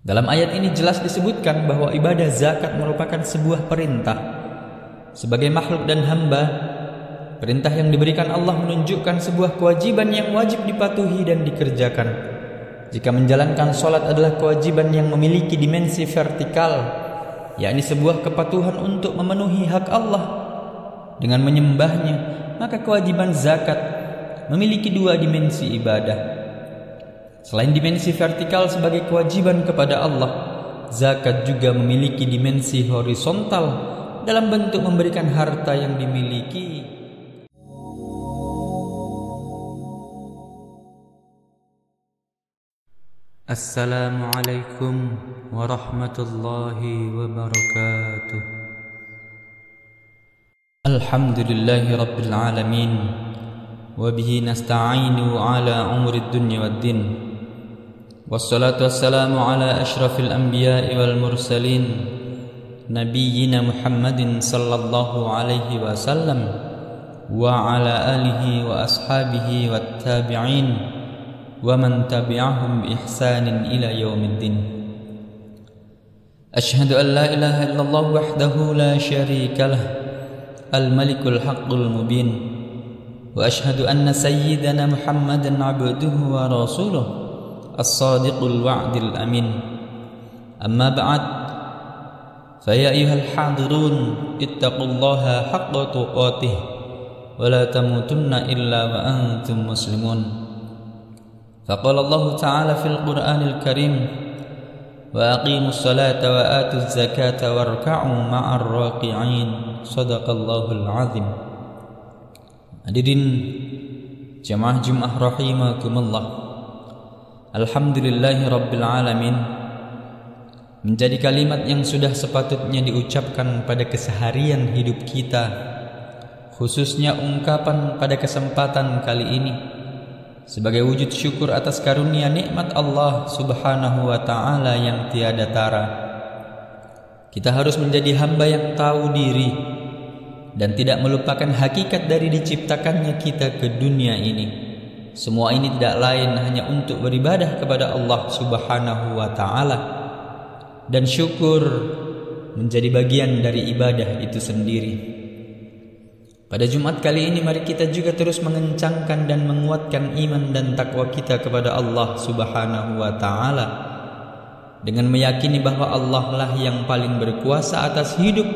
Dalam ayat ini jelas disebutkan bahwa ibadah zakat merupakan sebuah perintah. Sebagai makhluk dan hamba, perintah yang diberikan Allah menunjukkan sebuah kewajiban yang wajib dipatuhi dan dikerjakan. Jika menjalankan sholat adalah kewajiban yang memiliki dimensi vertikal, yakni sebuah kepatuhan untuk memenuhi hak Allah dengan menyembahnya, maka kewajiban zakat memiliki dua dimensi ibadah. Selain dimensi vertikal sebagai kewajiban kepada Allah, zakat juga memiliki dimensi horizontal dalam bentuk memberikan harta yang dimiliki. Assalamualaikum warahmatullahi wabarakatuh. Alhamdulillahi rabbil alamin, wabihi nasta'inu ala umuri dunya waddin. Wassalatu wassalamu ala ashrafil anbiya'i wal mursalin, nabiyyina Muhammadin sallallahu alaihi wasallam wa ala alihi wa ashabihi wat tabi'in wa man tabi'ahum bi ihsanin ila yaumiddin. Ashhadu an la ilaha illallah wahdahu la syarika lah, al-malikul haqqul mubin, wa ashhadu anna sayyidana Muhammadan abduhu wa rasuluh as-sadiqul wa'dil amin. Amma ba'd, fa ya ayyuhal hadirun ittaqullaha haqqa tuqatih wa la tamutunna illa wa antum muslimun. Faqala Allah ta'ala fil Qur'anil Karim, wa aqimus salata wa atuz zakata warka'u ma'ar raqi'in. Sadaqallahul azim. Hadirin jamaah Jumat rahimakumullah, alhamdulillahi rabbil alamin menjadi kalimat yang sudah sepatutnya diucapkan pada keseharian hidup kita, khususnya ungkapan pada kesempatan kali ini sebagai wujud syukur atas karunia nikmat Allah subhanahu wa ta'ala yang tiada tara. Kita harus menjadi hamba yang tahu diri dan tidak melupakan hakikat dari diciptakannya kita ke dunia ini. Semua ini tidak lain hanya untuk beribadah kepada Allah subhanahu wa ta'ala, dan syukur menjadi bagian dari ibadah itu sendiri. Pada Jumat kali ini mari kita juga terus mengencangkan dan menguatkan iman dan takwa kita kepada Allah subhanahu wa ta'ala dengan meyakini bahwa Allah lah yang paling berkuasa atas hidup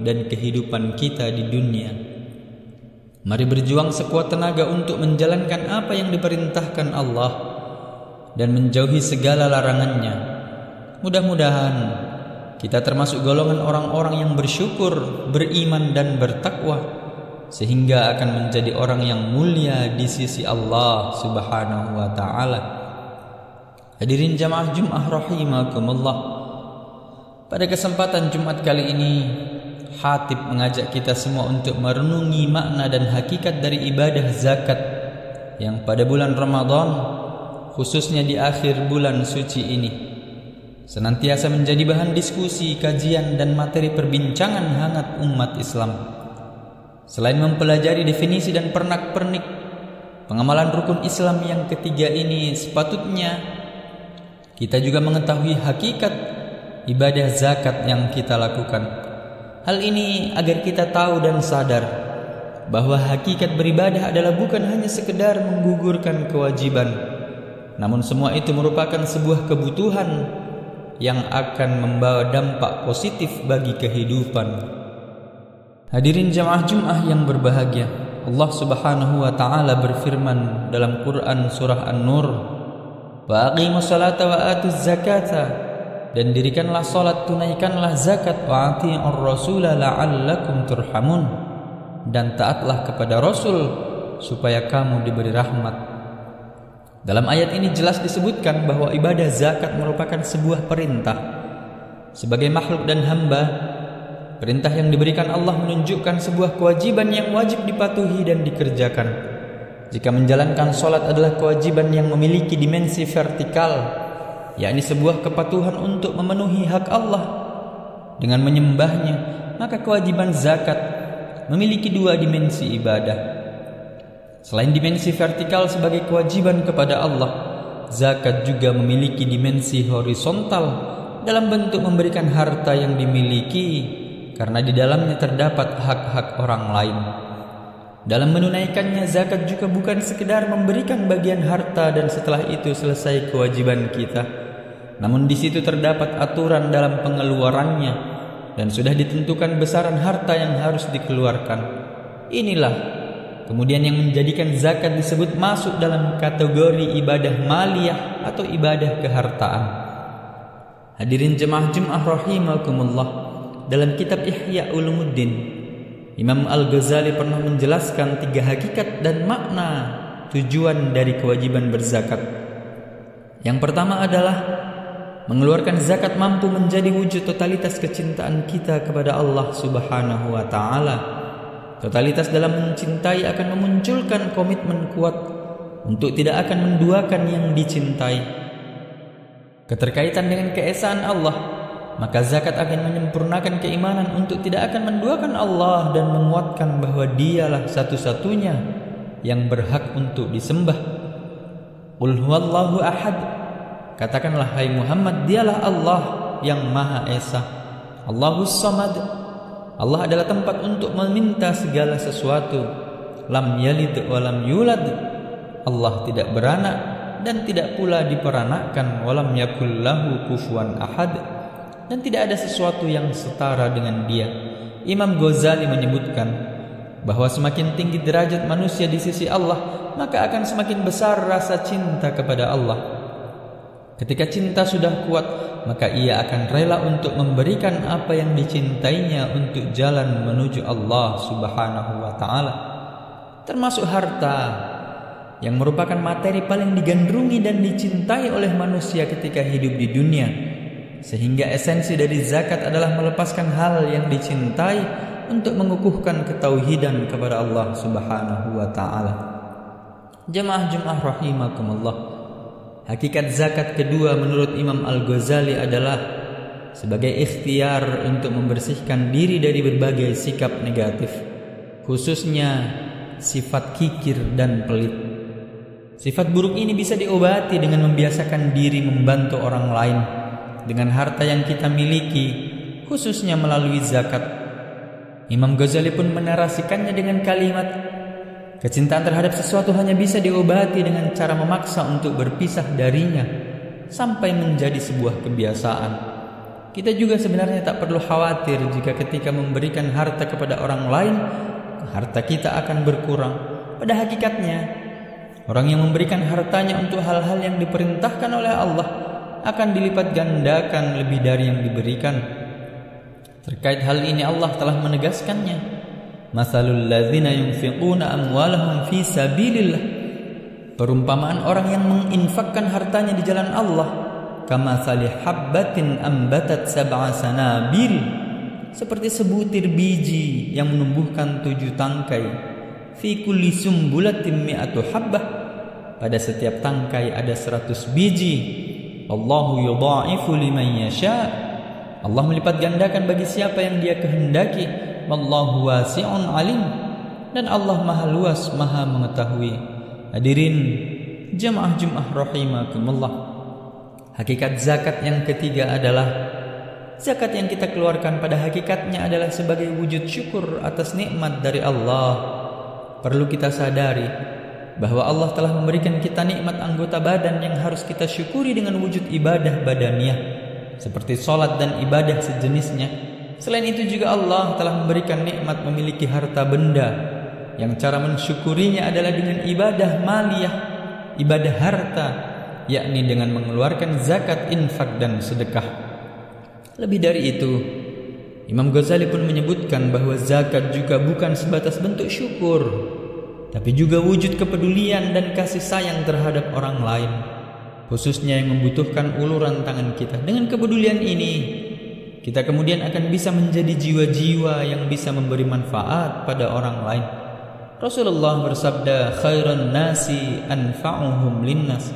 dan kehidupan kita di dunia. Mari berjuang sekuat tenaga untuk menjalankan apa yang diperintahkan Allah dan menjauhi segala larangannya. Mudah-mudahan kita termasuk golongan orang-orang yang bersyukur, beriman dan bertakwa, sehingga akan menjadi orang yang mulia di sisi Allah subhanahu wa ta'ala. Hadirin jamaah Jumat rahimakumullah, pada kesempatan Jumat kali ini Khatib mengajak kita semua untuk merenungi makna dan hakikat dari ibadah zakat yang pada bulan Ramadan, khususnya di akhir bulan suci ini, senantiasa menjadi bahan diskusi, kajian dan materi perbincangan hangat umat Islam. Selain mempelajari definisi dan pernak-pernik pengamalan rukun Islam yang ketiga ini, sepatutnya kita juga mengetahui hakikat ibadah zakat yang kita lakukan. Hal ini agar kita tahu dan sadar bahwa hakikat beribadah adalah bukan hanya sekedar menggugurkan kewajiban, namun semua itu merupakan sebuah kebutuhan yang akan membawa dampak positif bagi kehidupan. Hadirin jamaah Jumat yang berbahagia, Allah subhanahu wa ta'ala berfirman dalam Quran surah An-Nur, wa aqimus salata wa atuz zakata, dan dirikanlah salat, tunaikanlah zakat, wa ati'ur rasula la'allakum turhamun, dan taatlah kepada Rasul supaya kamu diberi rahmat. Dalam ayat ini jelas disebutkan bahwa ibadah zakat merupakan sebuah perintah. Sebagai makhluk dan hamba, perintah yang diberikan Allah menunjukkan sebuah kewajiban yang wajib dipatuhi dan dikerjakan. Jika menjalankan sholat adalah kewajiban yang memiliki dimensi vertikal, yakni sebuah kepatuhan untuk memenuhi hak Allah dengan menyembahnya, maka kewajiban zakat memiliki dua dimensi ibadah. Selain dimensi vertikal sebagai kewajiban kepada Allah, zakat juga memiliki dimensi horizontal dalam bentuk memberikan harta yang dimiliki, karena di dalamnya terdapat hak-hak orang lain. Dalam menunaikannya, zakat juga bukan sekedar memberikan bagian harta dan setelah itu selesai kewajiban kita. Namun di situ terdapat aturan dalam pengeluarannya dan sudah ditentukan besaran harta yang harus dikeluarkan. Inilah kemudian yang menjadikan zakat disebut masuk dalam kategori ibadah maliyah atau ibadah kehartaan. Hadirin jemaah rahimakumullah, dalam kitab Ihya Ulumuddin, Imam Al-Ghazali pernah menjelaskan 3 hakikat dan makna tujuan dari kewajiban berzakat. Yang pertama adalah mengeluarkan zakat mampu menjadi wujud totalitas kecintaan kita kepada Allah Subhanahu wa Ta'ala. Totalitas dalam mencintai akan memunculkan komitmen kuat untuk tidak akan menduakan yang dicintai. Keterkaitan dengan keesaan Allah, maka zakat akan menyempurnakan keimanan untuk tidak akan menduakan Allah dan menguatkan bahwa Dialah satu-satunya yang berhak untuk disembah. Qul huwallahu ahad, katakanlah hai Muhammad, Dialah Allah yang Maha Esa. Allahus Samad, Allah adalah tempat untuk meminta segala sesuatu. Lam yalid wa lam yulad, Allah tidak beranak dan tidak pula diperanakkan. Walam yakul lahu kufuwan ahad, dan tidak ada sesuatu yang setara dengan Dia. Imam Ghazali menyebutkan bahwa semakin tinggi derajat manusia di sisi Allah, maka akan semakin besar rasa cinta kepada Allah. Ketika cinta sudah kuat, maka ia akan rela untuk memberikan apa yang dicintainya untuk jalan menuju Allah Subhanahu wa Ta'ala, termasuk harta yang merupakan materi paling digandrungi dan dicintai oleh manusia ketika hidup di dunia. Sehingga esensi dari zakat adalah melepaskan hal yang dicintai untuk mengukuhkan ketauhidan kepada Allah Subhanahu wa Ta'ala. Jemaah rahimakumullah, hakikat zakat kedua menurut Imam Al-Ghazali adalah sebagai ikhtiar untuk membersihkan diri dari berbagai sikap negatif, khususnya sifat kikir dan pelit. Sifat buruk ini bisa diobati dengan membiasakan diri membantu orang lain dengan harta yang kita miliki, khususnya melalui zakat. Imam Ghazali pun menarasikannya dengan kalimat, kecintaan terhadap sesuatu hanya bisa diobati dengan cara memaksa untuk berpisah darinya sampai menjadi sebuah kebiasaan. Kita juga sebenarnya tak perlu khawatir jika ketika memberikan harta kepada orang lain, harta kita akan berkurang. Pada hakikatnya, orang yang memberikan hartanya untuk hal-hal yang diperintahkan oleh Allah akan dilipat gandakan lebih dari yang diberikan. Terkait hal ini Allah telah menegaskannya, Masalul ladzina yunfiquna amwalahum fi sabilillah, perumpamaan orang yang menginfakkan hartanya di jalan Allah, kamatsali habbatin ambatat sab'a sanabil, seperti sebutir biji yang menumbuhkan 7 tangkai, fi kulli sumbulatin mi'atu habbah, pada setiap tangkai ada 100 biji. Allahu yudha'ifu liman yasha', Allah melipat gandakan bagi siapa yang Dia kehendaki. Wallahu wasi'un alim, dan Allah Maha luas, Maha mengetahui. Hadirin jamaah rahimakumullah, hakikat zakat yang ketiga adalah zakat yang kita keluarkan pada hakikatnya adalah sebagai wujud syukur atas nikmat dari Allah. Perlu kita sadari bahwa Allah telah memberikan kita nikmat anggota badan yang harus kita syukuri dengan wujud ibadah badaniyah seperti sholat dan ibadah sejenisnya. Selain itu juga Allah telah memberikan nikmat memiliki harta benda yang cara mensyukurinya adalah dengan ibadah maliyah, ibadah harta, yakni dengan mengeluarkan zakat, infak dan sedekah. Lebih dari itu, Imam Ghazali pun menyebutkan bahwa zakat juga bukan sebatas bentuk syukur, tapi juga wujud kepedulian dan kasih sayang terhadap orang lain, khususnya yang membutuhkan uluran tangan kita. Dengan kepedulian ini, kita kemudian akan bisa menjadi jiwa-jiwa yang bisa memberi manfaat pada orang lain. Rasulullah bersabda, khairan nasi anfa'uhum linnas,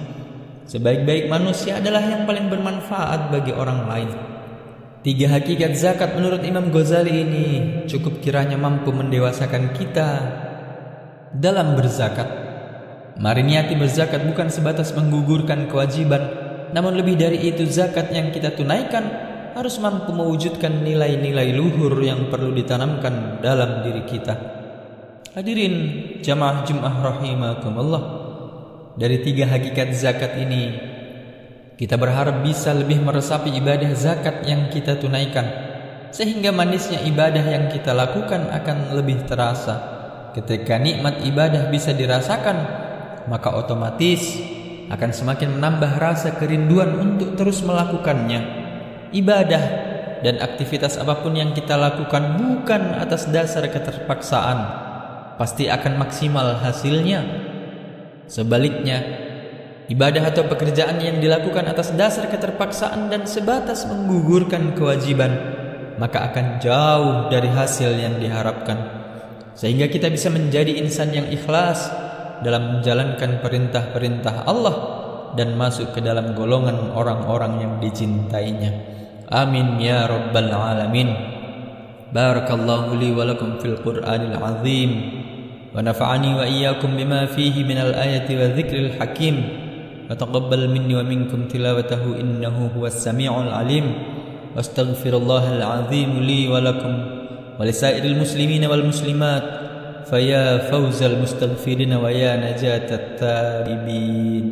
sebaik-baik manusia adalah yang paling bermanfaat bagi orang lain. 3 hakikat zakat menurut Imam Ghazali ini cukup kiranya mampu mendewasakan kita dalam berzakat. Mari niati berzakat bukan sebatas menggugurkan kewajiban, namun lebih dari itu zakat yang kita tunaikan harus mampu mewujudkan nilai-nilai luhur yang perlu ditanamkan dalam diri kita. Hadirin jamaah Jumat rahimakumullah, dari 3 hakikat zakat ini kita berharap bisa lebih meresapi ibadah zakat yang kita tunaikan, sehingga manisnya ibadah yang kita lakukan akan lebih terasa. Ketika nikmat ibadah bisa dirasakan, maka otomatis akan semakin menambah rasa kerinduan untuk terus melakukannya. Ibadah dan aktivitas apapun yang kita lakukan bukan atas dasar keterpaksaan, pasti akan maksimal hasilnya. Sebaliknya, ibadah atau pekerjaan yang dilakukan atas dasar keterpaksaan dan sebatas menggugurkan kewajiban, maka akan jauh dari hasil yang diharapkan. Sehingga kita bisa menjadi insan yang ikhlas dalam menjalankan perintah-perintah Allah dan masuk ke dalam golongan orang-orang yang dicintainya. Amin ya rabbal alamin. Barakallahu li wa lakum fil Qur'anil azim wa nafa'ani wa iyyakum bima fihi minal ayati wa dzikril hakim wa taqabbal minni wa minkum tilawatahu innahu huwas samiul alim. Wastaghfirullahal azim li wa lakum wa lisairil muslimina wal muslimat فيا فوز المستغفرين ويا نجاة التائبين.